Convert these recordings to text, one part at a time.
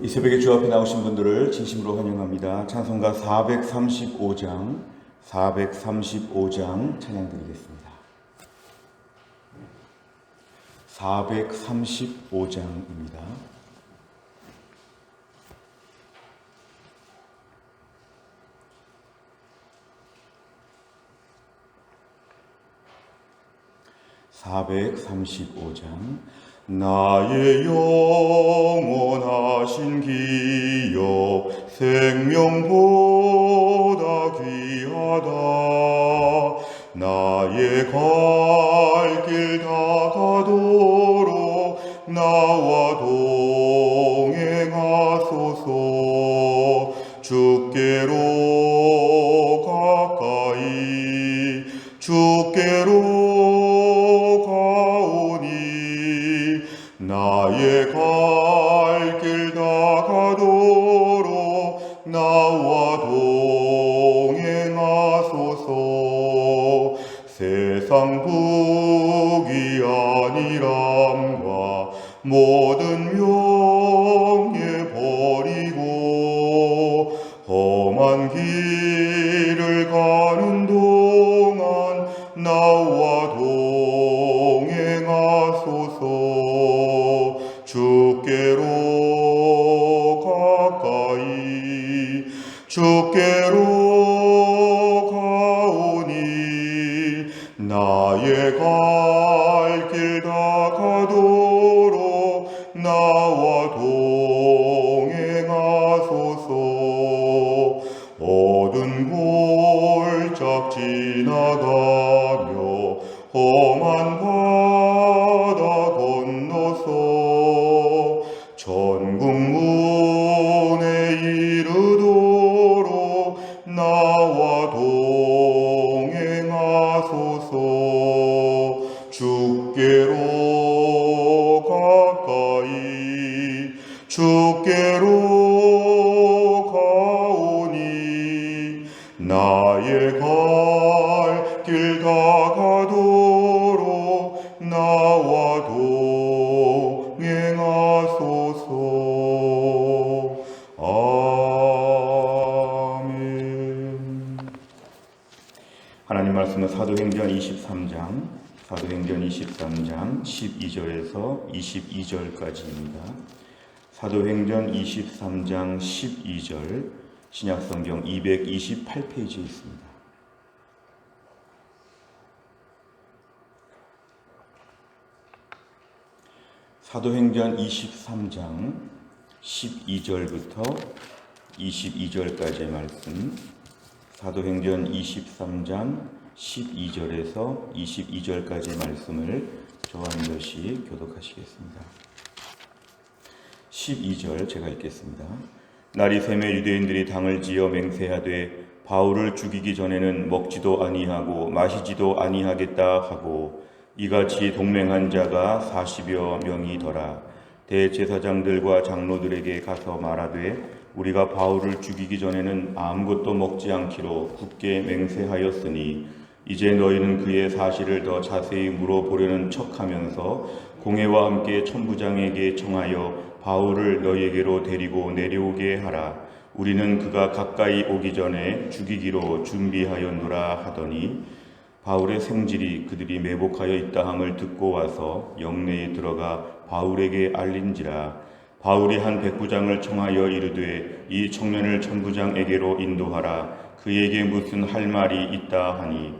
이 새벽에 주 앞에 나오신 분들을 진심으로 환영합니다. 찬송가 435장 찬양 드리겠습니다. 435장입니다. 나의 영원하신 기업 생명보다 귀하다. 나의 갈 길 다가도록 나와 동행하소서. 주께로 가까이 주께로 나의 갈 길 다가도록 나와 동행하소서. 세상 부귀 안일함과 모든 명예 버리고 험한 길을 가는 동안 나와 동행하소서. 주께로 가까이 주께로 가오니 나의 갈 길 다가도록 나와 동행하소서. 어두운 골짝 지나가며 험한 바다 건너서 천국문에 이르도록 나와 동행하소서. 주께로 가까이 주께로 가오니 나의 갈 길 다가도록 나와 동행하소서. 아멘. 하나님 말씀은 사도행전 23장 12절에서 22절까지입니다. 사도행전 23장 12절 신약성경 228페이지에 있습니다. 사도행전 23장 12절부터 22절까지의 말씀, 사도행전 23장 12절에서 22절까지의 말씀을 저와 한 절씩 교독하시겠습니다. 12절 제가 읽겠습니다. 날이 새매 유대인들이 당을 지어 맹세하되 바울을 죽이기 전에는 먹지도 아니하고 마시지도 아니하겠다 하고 이같이 동맹한 자가 40여 명이더라. 대제사장들과 장로들에게 가서 말하되 우리가 바울을 죽이기 전에는 아무것도 먹지 않기로 굳게 맹세하였으니 이제 너희는 그의 사실을 더 자세히 물어보려는 척하면서 공회와 함께 천부장에게 청하여 바울을 너희에게로 데리고 내려오게 하라. 우리는 그가 가까이 오기 전에 죽이기로 준비하였노라 하더니 바울의 생질이 그들이 매복하여 있다함을 듣고 와서 영내에 들어가 바울에게 알린지라. 바울이 한 백부장을 청하여 이르되 이 청년을 천부장에게로 인도하라. 그에게 무슨 할 말이 있다 하니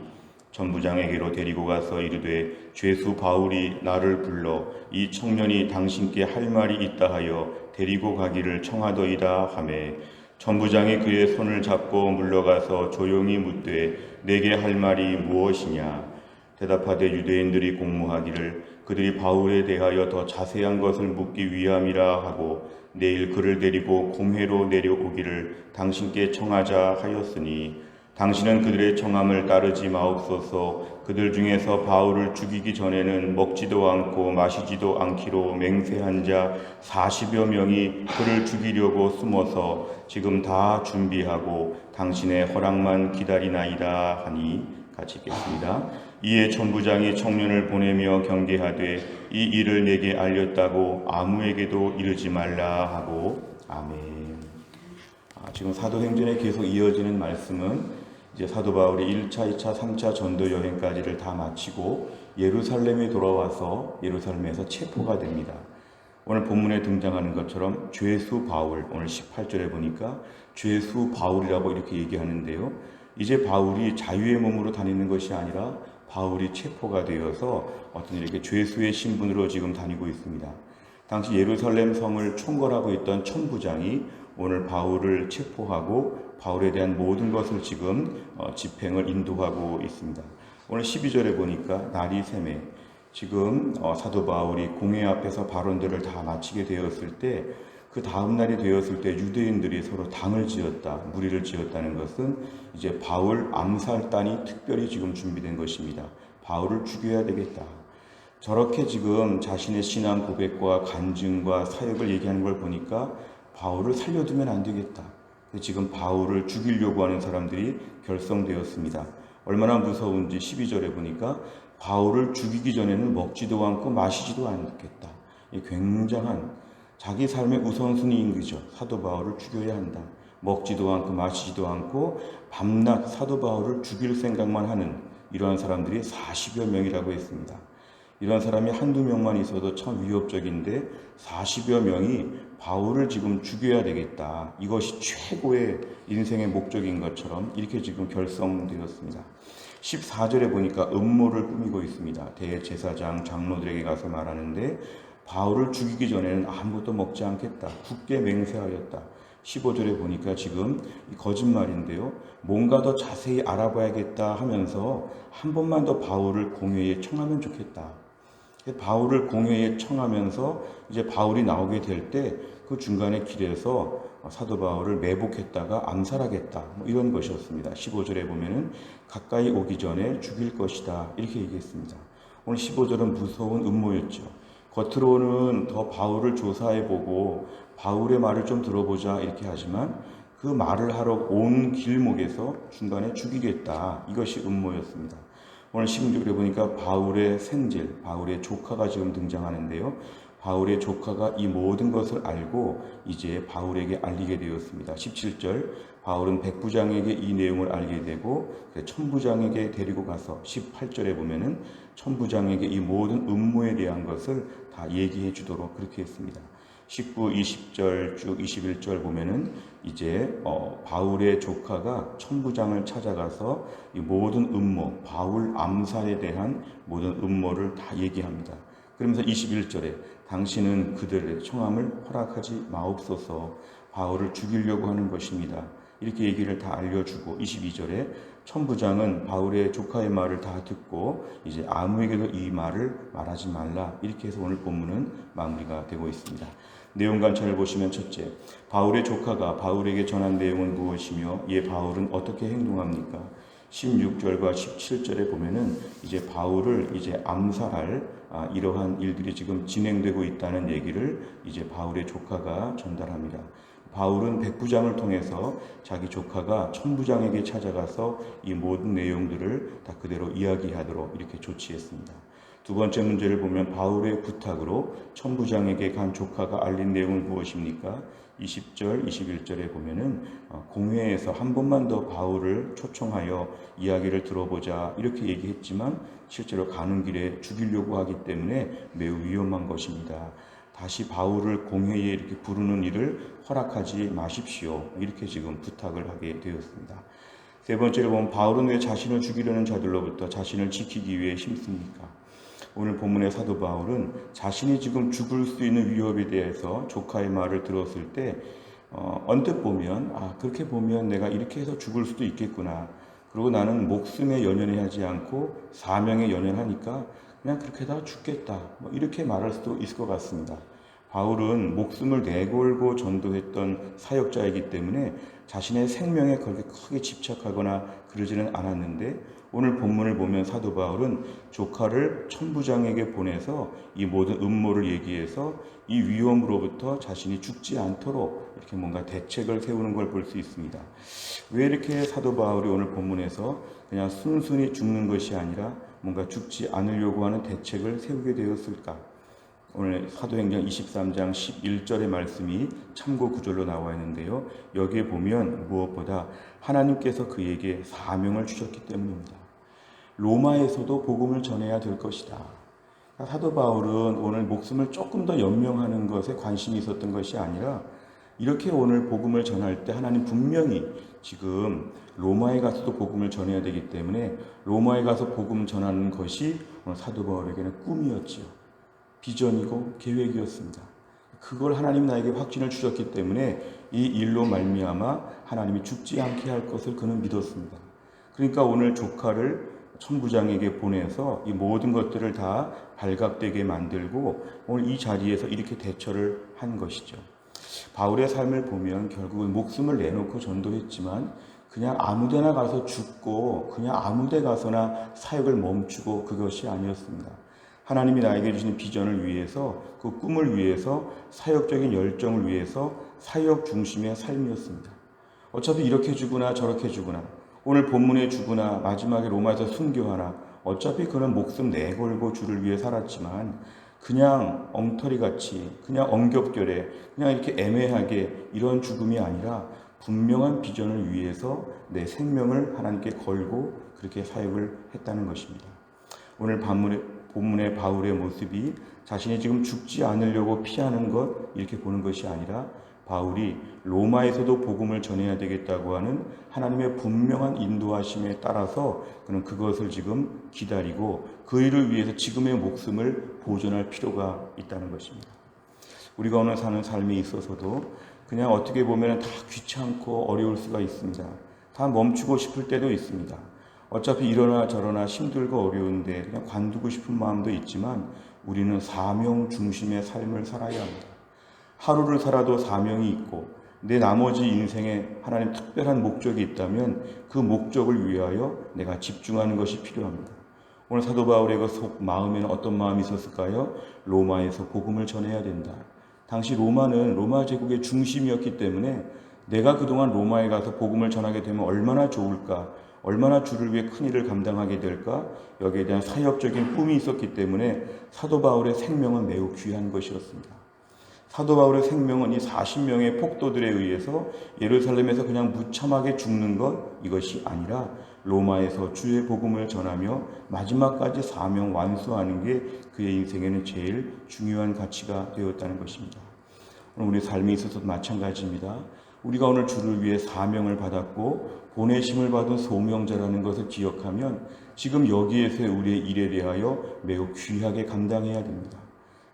천부장에게로 데리고 가서 이르되 죄수 바울이 나를 불러 이 청년이 당신께 할 말이 있다 하여 데리고 가기를 청하더이다 하매 천부장이 그의 손을 잡고 물러가서 조용히 묻되 내게 할 말이 무엇이냐. 대답하되 유대인들이 공모하기를 그들이 바울에 대하여 더 자세한 것을 묻기 위함이라 하고 내일 그를 데리고 공회로 내려오기를 당신께 청하자 하였으니 당신은 그들의 청함을 따르지 마옵소서. 그들 중에서 바울을 죽이기 전에는 먹지도 않고 마시지도 않기로 맹세한 자 40여 명이 그를 죽이려고 숨어서 지금 다 준비하고 당신의 허락만 기다리나이다 하니 같이 읽겠습니다. 이에 천부장이 청년을 보내며 경계하되 이 일을 내게 알렸다고 아무에게도 이르지 말라 하고. 아멘. 지금 사도행전에 계속 이어지는 말씀은 이제 사도 바울이 1차, 2차, 3차 전도 여행까지를 다 마치고 예루살렘에 돌아와서 예루살렘에서 체포가 됩니다. 오늘 본문에 등장하는 것처럼 죄수 바울, 오늘 18절에 보니까 죄수 바울이라고 이렇게 얘기하는데요. 이제 바울이 자유의 몸으로 다니는 것이 아니라 바울이 체포가 되어서 어떤 이렇게 죄수의 신분으로 지금 다니고 있습니다. 당시 예루살렘 성을 총괄하고 있던 천부장이 오늘 바울을 체포하고 바울에 대한 모든 것을 지금 집행을 인도하고 있습니다. 오늘 12절에 보니까 날이 새매, 지금 사도 바울이 공회 앞에서 발언들을 다 마치게 되었을 때, 그 다음 날이 되었을 때 유대인들이 서로 당을 지었다, 무리를 지었다는 것은 이제 바울 암살단이 특별히 지금 준비된 것입니다. 바울을 죽여야 되겠다. 저렇게 지금 자신의 신앙 고백과 간증과 사역을 얘기하는 걸 보니까 바울을 살려두면 안 되겠다. 지금 바울을 죽이려고 하는 사람들이 결성되었습니다. 얼마나 무서운지 12절에 보니까 바울을 죽이기 전에는 먹지도 않고 마시지도 않겠다. 굉장한 자기 삶의 우선순위인 거죠. 사도 바울을 죽여야 한다. 먹지도 않고 마시지도 않고 밤낮 사도 바울을 죽일 생각만 하는 이러한 사람들이 40여 명이라고 했습니다. 이런 사람이 한두 명만 있어도 참 위협적인데 40여 명이 바울을 지금 죽여야 되겠다. 이것이 최고의 인생의 목적인 것처럼 이렇게 지금 결성되었습니다. 14절에 보니까 음모를 꾸미고 있습니다. 대제사장 장로들에게 가서 말하는데 바울을 죽이기 전에는 아무것도 먹지 않겠다. 굳게 맹세하였다. 15절에 보니까 지금 거짓말인데요. 뭔가 더 자세히 알아봐야겠다 하면서 한 번만 더 바울을 공회에 청하면 좋겠다. 바울을 공회에 청하면서 이제 바울이 나오게 될 때 그 중간에 길에서 사도 바울을 매복했다가 암살하겠다. 이런 것이었습니다. 15절에 보면은 가까이 오기 전에 죽일 것이다. 이렇게 얘기했습니다. 오늘 15절은 무서운 음모였죠. 겉으로는 더 바울을 조사해보고 바울의 말을 좀 들어보자 이렇게 하지만 그 말을 하러 온 길목에서 중간에 죽이겠다. 이것이 음모였습니다. 오늘 16절에 보니까 바울의 생질, 바울의 조카가 지금 등장하는데요. 바울의 조카가 이 모든 것을 알고 이제 바울에게 알리게 되었습니다. 17절, 바울은 백부장에게 이 내용을 알게 되고 천부장에게 데리고 가서 18절에 보면은 천부장에게 이 모든 음모에 대한 것을 다 얘기해 주도록 그렇게 했습니다. 19, 20절 쭉 21절 보면은 이제 바울의 조카가 천부장을 찾아가서 이 모든 음모, 바울 암살에 대한 모든 음모를 다 얘기합니다. 그러면서 21절에 당신은 그들의 청함을 허락하지 마옵소서. 바울을 죽이려고 하는 것입니다. 이렇게 얘기를 다 알려주고 22절에 천부장은 바울의 조카의 말을 다 듣고 이제 아무에게도 이 말을 말하지 말라. 이렇게 해서 오늘 본문은 마무리가 되고 있습니다. 내용 관찰을 보시면 첫째, 바울의 조카가 바울에게 전한 내용은 무엇이며 이에 바울은 어떻게 행동합니까? 16절과 17절에 보면은 이제 바울을 이제 암살할 이러한 일들이 지금 진행되고 있다는 얘기를 이제 바울의 조카가 전달합니다. 바울은 백부장을 통해서 자기 조카가 천부장에게 찾아가서 이 모든 내용들을 다 그대로 이야기하도록 이렇게 조치했습니다. 두 번째 문제를 보면 바울의 부탁으로 천부장에게 간 조카가 알린 내용은 무엇입니까? 20절, 21절에 보면은 공회에서 한 번만 더 바울을 초청하여 이야기를 들어보자 이렇게 얘기했지만 실제로 가는 길에 죽이려고 하기 때문에 매우 위험한 것입니다. 다시 바울을 공회에 이렇게 부르는 일을 허락하지 마십시오. 이렇게 지금 부탁을 하게 되었습니다. 세 번째로 보면 바울은 왜 자신을 죽이려는 자들로부터 자신을 지키기 위해 힘씁니까? 오늘 본문의 사도 바울은 자신이 지금 죽을 수 있는 위협에 대해서 조카의 말을 들었을 때 언뜻 보면 그렇게 보면 내가 이렇게 해서 죽을 수도 있겠구나. 그리고 나는 목숨에 연연하지 않고 사명에 연연하니까 그냥 그렇게 다 죽겠다. 이렇게 말할 수도 있을 것 같습니다. 바울은 목숨을 내걸고 전도했던 사역자이기 때문에 자신의 생명에 그렇게 크게 집착하거나 그러지는 않았는데 오늘 본문을 보면 사도 바울은 조카를 천부장에게 보내서 이 모든 음모를 얘기해서 이 위험으로부터 자신이 죽지 않도록 이렇게 뭔가 대책을 세우는 걸 볼 수 있습니다. 왜 이렇게 사도 바울이 오늘 본문에서 그냥 순순히 죽는 것이 아니라 뭔가 죽지 않으려고 하는 대책을 세우게 되었을까? 오늘 사도행전 23장 11절의 말씀이 참고 구절로 나와 있는데요. 여기에 보면 무엇보다 하나님께서 그에게 사명을 주셨기 때문입니다. 로마에서도 복음을 전해야 될 것이다. 사도 바울은 오늘 목숨을 조금 더 연명하는 것에 관심이 있었던 것이 아니라 이렇게 오늘 복음을 전할 때 하나님 분명히 지금 로마에 가서도 복음을 전해야 되기 때문에 로마에 가서 복음 전하는 것이 오늘 사도 바울에게는 꿈이었지요. 비전이고 계획이었습니다. 그걸 하나님 나에게 확신을 주셨기 때문에 이 일로 말미암아 하나님이 죽지 않게 할 것을 그는 믿었습니다. 그러니까 오늘 조카를 천부장에게 보내서 이 모든 것들을 다 발각되게 만들고 오늘 이 자리에서 이렇게 대처를 한 것이죠. 바울의 삶을 보면 결국은 목숨을 내놓고 전도했지만 그냥 아무데나 가서 죽고 그냥 아무데 가서나 사역을 멈추고 그것이 아니었습니다. 하나님이 나에게 주신 비전을 위해서 그 꿈을 위해서 사역적인 열정을 위해서 사역 중심의 삶이었습니다. 어차피 이렇게 죽으나 저렇게 죽으나 오늘 본문에 죽으나 마지막에 로마에서 순교하나 어차피 그는 목숨 내걸고 주를 위해 살았지만 그냥 엉터리같이 그냥 엉겹결에 그냥 이렇게 애매하게 이런 죽음이 아니라 분명한 비전을 위해서 내 생명을 하나님께 걸고 그렇게 사역을 했다는 것입니다. 오늘 본문의 바울의 모습이 자신이 지금 죽지 않으려고 피하는 것 이렇게 보는 것이 아니라 바울이 로마에서도 복음을 전해야 되겠다고 하는 하나님의 분명한 인도하심에 따라서 그는 그것을 지금 기다리고 그 일을 위해서 지금의 목숨을 보존할 필요가 있다는 것입니다. 우리가 오늘 사는 삶에 있어서도 그냥 어떻게 보면 다 귀찮고 어려울 수가 있습니다. 다 멈추고 싶을 때도 있습니다. 어차피 이러나 저러나 힘들고 어려운데 그냥 관두고 싶은 마음도 있지만 우리는 사명 중심의 삶을 살아야 합니다. 하루를 살아도 사명이 있고 내 나머지 인생에 하나님 특별한 목적이 있다면 그 목적을 위하여 내가 집중하는 것이 필요합니다. 오늘 사도 바울의 그 마음에는 어떤 마음이 있었을까요? 로마에서 복음을 전해야 된다. 당시 로마는 로마 제국의 중심이었기 때문에 내가 그동안 로마에 가서 복음을 전하게 되면 얼마나 좋을까? 얼마나 주를 위해 큰 일을 감당하게 될까? 여기에 대한 사역적인 꿈이 있었기 때문에 사도 바울의 생명은 매우 귀한 것이었습니다. 사도 바울의 생명은 이 40명의 폭도들에 의해서 예루살렘에서 그냥 무참하게 죽는 것 이것이 아니라 로마에서 주의 복음을 전하며 마지막까지 사명 완수하는 게 그의 인생에는 제일 중요한 가치가 되었다는 것입니다. 오늘 우리 삶에 있어서도 마찬가지입니다. 우리가 오늘 주를 위해 사명을 받았고 보내심을 받은 소명자라는 것을 기억하면 지금 여기에서의 우리의 일에 대하여 매우 귀하게 감당해야 됩니다.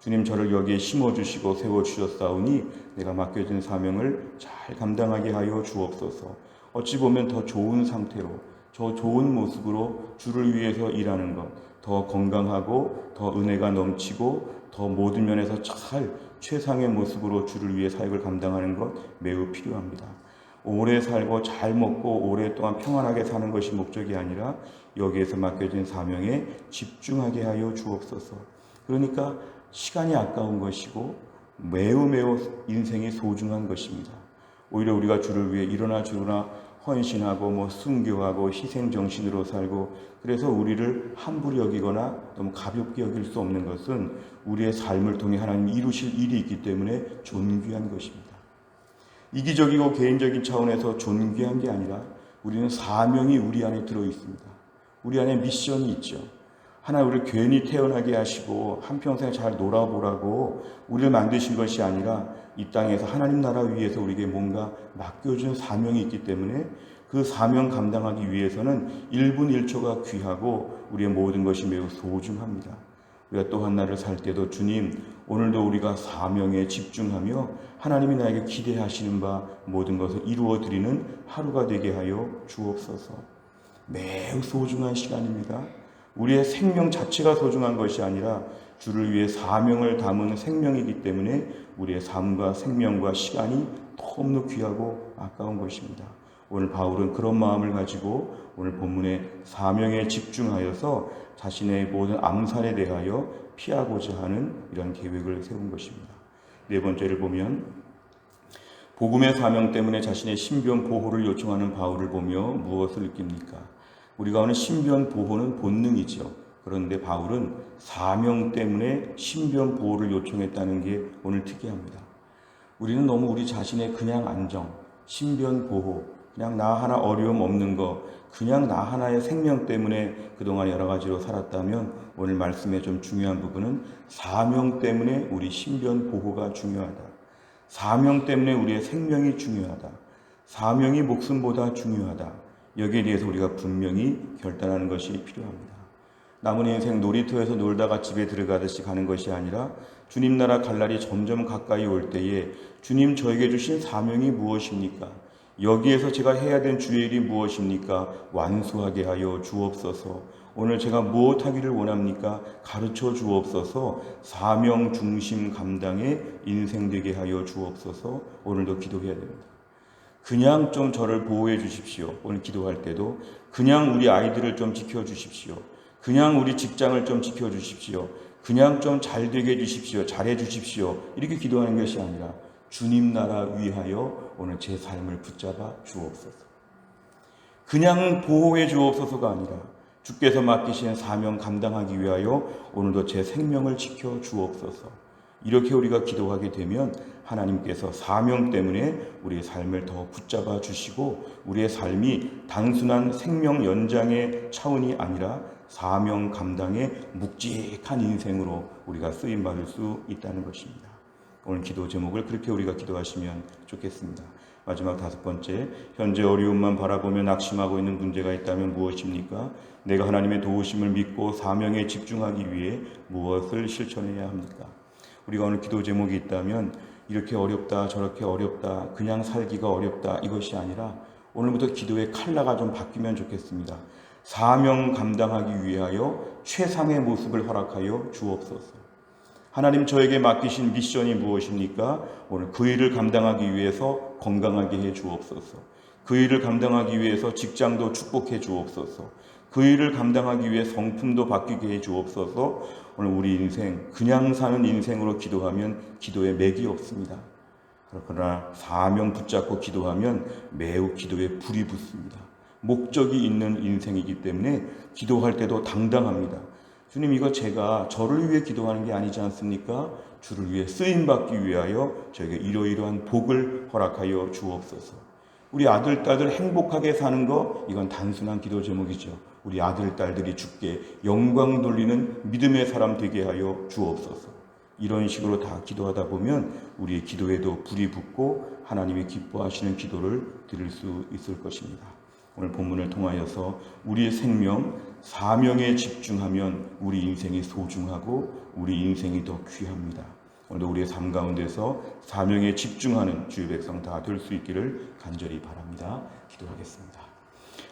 주님 저를 여기에 심어주시고 세워주셨사오니 내가 맡겨진 사명을 잘 감당하게 하여 주옵소서. 어찌 보면 더 좋은 상태로 더 좋은 모습으로 주를 위해서 일하는 것, 더 건강하고 더 은혜가 넘치고 더 모든 면에서 잘 최상의 모습으로 주를 위해 사역을 감당하는 것 매우 필요합니다. 오래 살고 잘 먹고 오랫동안 평안하게 사는 것이 목적이 아니라 여기에서 맡겨진 사명에 집중하게 하여 주옵소서. 그러니까 시간이 아까운 것이고 매우 인생이 소중한 것입니다. 오히려 우리가 주를 위해 일어나 죽으나 헌신하고 순교하고 희생정신으로 살고 그래서 우리를 함부로 여기거나 너무 가볍게 여길 수 없는 것은 우리의 삶을 통해 하나님이 이루실 일이 있기 때문에 존귀한 것입니다. 이기적이고 개인적인 차원에서 존귀한 게 아니라 우리는 사명이 우리 안에 들어 있습니다. 우리 안에 미션이 있죠. 하나님 우리를 괜히 태어나게 하시고 한평생 잘 놀아보라고 우리를 만드신 것이 아니라 이 땅에서 하나님 나라 위해서 우리에게 뭔가 맡겨준 사명이 있기 때문에 그 사명 감당하기 위해서는 1분 1초가 귀하고 우리의 모든 것이 매우 소중합니다. 우리가 또 한 날을 살 때도 주님 오늘도 우리가 사명에 집중하며 하나님이 나에게 기대하시는 바 모든 것을 이루어 드리는 하루가 되게 하여 주옵소서. 매우 소중한 시간입니다. 우리의 생명 자체가 소중한 것이 아니라 주를 위해 사명을 담은 생명이기 때문에 우리의 삶과 생명과 시간이 너무 귀하고 아까운 것입니다. 오늘 바울은 그런 마음을 가지고 오늘 본문의 사명에 집중하여서 자신의 모든 암살에 대하여 피하고자 하는 이런 계획을 세운 것입니다. 네 번째를 보면 복음의 사명 때문에 자신의 신변 보호를 요청하는 바울을 보며 무엇을 느낍니까? 우리가 오늘 신변 보호는 본능이죠. 그런데 바울은 사명 때문에 신변 보호를 요청했다는 게 오늘 특이합니다. 우리는 너무 우리 자신의 그냥 안정, 신변 보호, 그냥 나 하나 어려움 없는 거, 그냥 나 하나의 생명 때문에 그동안 여러 가지로 살았다면 오늘 말씀의 좀 중요한 부분은 사명 때문에 우리 신변 보호가 중요하다. 사명 때문에 우리의 생명이 중요하다. 사명이 목숨보다 중요하다. 여기에 대해서 우리가 분명히 결단하는 것이 필요합니다. 남은 인생 놀이터에서 놀다가 집에 들어가듯이 가는 것이 아니라 주님 나라 갈 날이 점점 가까이 올 때에 주님 저에게 주신 사명이 무엇입니까? 여기에서 제가 해야 된 주의 일이 무엇입니까? 완수하게 하여 주옵소서. 오늘 제가 무엇하기를 원합니까? 가르쳐 주옵소서. 사명 중심 감당의 인생 되게 하여 주옵소서. 오늘도 기도해야 됩니다. 그냥 좀 저를 보호해 주십시오. 오늘 기도할 때도 그냥 우리 아이들을 좀 지켜 주십시오. 그냥 우리 직장을 좀 지켜 주십시오. 그냥 좀 잘 되게 해 주십시오. 잘해 주십시오. 이렇게 기도하는 것이 아니라 주님 나라 위하여 오늘 제 삶을 붙잡아 주옵소서. 그냥 보호해 주옵소서가 아니라 주께서 맡기신 사명 감당하기 위하여 오늘도 제 생명을 지켜 주옵소서. 이렇게 우리가 기도하게 되면 하나님께서 사명 때문에 우리의 삶을 더 붙잡아 주시고 우리의 삶이 단순한 생명 연장의 차원이 아니라 사명 감당의 묵직한 인생으로 우리가 쓰임받을 수 있다는 것입니다. 오늘 기도 제목을 그렇게 우리가 기도하시면 좋겠습니다. 마지막 5번째, 현재 어려움만 바라보며 낙심하고 있는 문제가 있다면 무엇입니까? 내가 하나님의 도우심을 믿고 사명에 집중하기 위해 무엇을 실천해야 합니까? 우리가 오늘 기도 제목이 있다면 이렇게 어렵다 저렇게 어렵다 그냥 살기가 어렵다 이것이 아니라 오늘부터 기도의 컬러가 좀 바뀌면 좋겠습니다. 사명 감당하기 위하여 최상의 모습을 허락하여 주옵소서. 하나님 저에게 맡기신 미션이 무엇입니까? 오늘 그 일을 감당하기 위해서 건강하게 해 주옵소서. 그 일을 감당하기 위해서 직장도 축복해 주옵소서. 그 일을 감당하기 위해 성품도 바뀌게 해 주옵소서. 오늘 우리 인생 그냥 사는 인생으로 기도하면 기도에 맥이 없습니다. 그러나 사명 붙잡고 기도하면 매우 기도에 불이 붙습니다. 목적이 있는 인생이기 때문에 기도할 때도 당당합니다. 주님 이거 제가 저를 위해 기도하는 게 아니지 않습니까? 주를 위해 쓰임받기 위하여 저에게 이러이러한 복을 허락하여 주옵소서. 우리 아들, 딸들 행복하게 사는 거 이건 단순한 기도 제목이죠. 우리 아들, 딸들이 주께 영광 돌리는 믿음의 사람 되게 하여 주옵소서. 이런 식으로 다 기도하다 보면 우리의 기도에도 불이 붙고 하나님이 기뻐하시는 기도를 드릴 수 있을 것입니다. 오늘 본문을 통하여서 우리의 생명, 사명에 집중하면 우리 인생이 소중하고 우리 인생이 더 귀합니다. 오늘도 우리의 삶 가운데서 사명에 집중하는 주의 백성 다 될 수 있기를 간절히 바랍니다. 기도하겠습니다.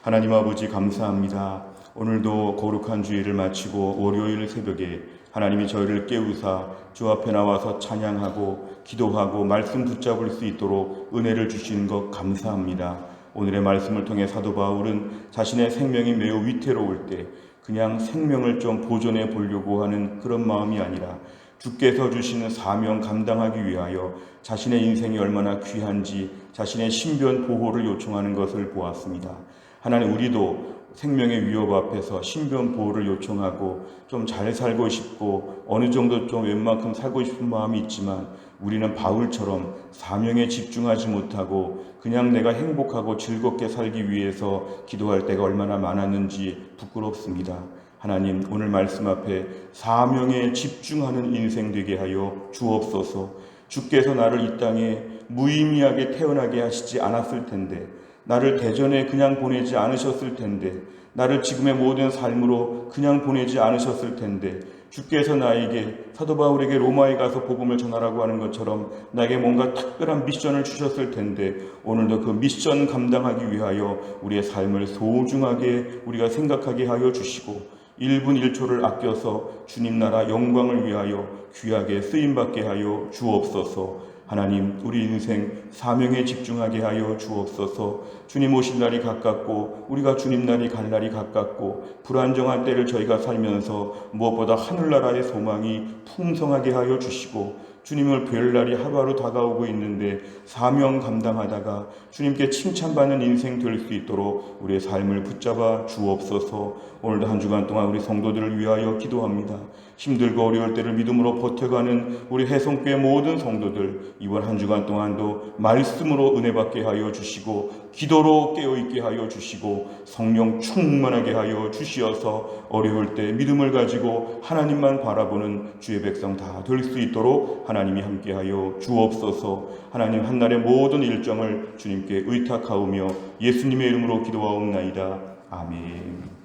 하나님 아버지 감사합니다. 오늘도 거룩한 주일을 마치고 월요일 새벽에 하나님이 저희를 깨우사 주 앞에 나와서 찬양하고 기도하고 말씀 붙잡을 수 있도록 은혜를 주시는 것 감사합니다. 오늘의 말씀을 통해 사도 바울은 자신의 생명이 매우 위태로울 때 그냥 생명을 좀 보존해 보려고 하는 그런 마음이 아니라 주께서 주시는 사명 감당하기 위하여 자신의 인생이 얼마나 귀한지 자신의 신변 보호를 요청하는 것을 보았습니다. 하나님 우리도 생명의 위협 앞에서 신변 보호를 요청하고 좀 잘 살고 싶고 어느 정도 좀 웬만큼 살고 싶은 마음이 있지만 우리는 바울처럼 사명에 집중하지 못하고 그냥 내가 행복하고 즐겁게 살기 위해서 기도할 때가 얼마나 많았는지 부끄럽습니다. 하나님 오늘 말씀 앞에 사명에 집중하는 인생 되게 하여 주옵소서. 주께서 나를 이 땅에 무의미하게 태어나게 하시지 않았을 텐데 나를 대전에 그냥 보내지 않으셨을 텐데 나를 지금의 모든 삶으로 그냥 보내지 않으셨을 텐데 주께서 나에게 사도 바울에게 로마에 가서 복음을 전하라고 하는 것처럼 나에게 뭔가 특별한 미션을 주셨을 텐데 오늘도 그 미션 감당하기 위하여 우리의 삶을 소중하게 우리가 생각하게 하여 주시고 1분 1초를 아껴서 주님 나라 영광을 위하여 귀하게 쓰임받게 하여 주옵소서. 하나님 우리 인생 사명에 집중하게 하여 주옵소서. 주님 오실 날이 가깝고 우리가 주님 날이 갈 날이 가깝고 불안정한 때를 저희가 살면서 무엇보다 하늘나라의 소망이 풍성하게 하여 주시고 주님을 뵐 날이 하루하루 다가오고 있는데 사명 감당하다가 주님께 칭찬받는 인생 될 수 있도록 우리의 삶을 붙잡아 주옵소서. 오늘도 한 주간 동안 우리 성도들을 위하여 기도합니다. 힘들고 어려울 때를 믿음으로 버텨가는 우리 해성교회 모든 성도들, 이번 한 주간 동안도 말씀으로 은혜받게 하여 주시고 기도로 깨어있게 하여 주시고 성령 충만하게 하여 주시어서 어려울 때 믿음을 가지고 하나님만 바라보는 주의 백성 다 될 수 있도록 하나님이 함께하여 주옵소서. 하나님, 한날의 모든 일정을 주님께 의탁하오며 예수님의 이름으로 기도하옵나이다. 아멘.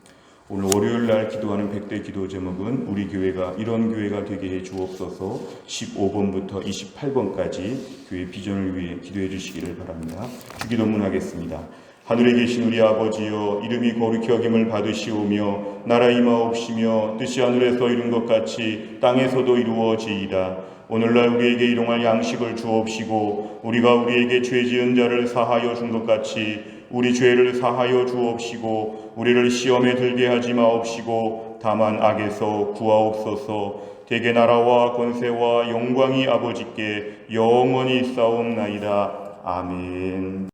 오늘 월요일날 기도하는 100대 기도 제목은 우리 교회가 이런 교회가 되게 해 주옵소서. 15번부터 28번까지 교회 비전을 위해 기도해 주시기를 바랍니다. 주기도문 하겠습니다. 하늘에 계신 우리 아버지여, 이름이 거룩히 여김을 받으시오며 나라 임하옵시며 뜻이 하늘에서 이룬 것 같이 땅에서도 이루어지이다. 오늘날 우리에게 일용할 양식을 주옵시고 우리가 우리에게 죄 지은 자를 사하여 준 것 같이 우리 죄를 사하여 주옵시고 우리를 시험에 들게 하지 마옵시고 다만 악에서 구하옵소서. 대개 나라와 권세와 영광이 아버지께 영원히 있사옵나이다. 아멘.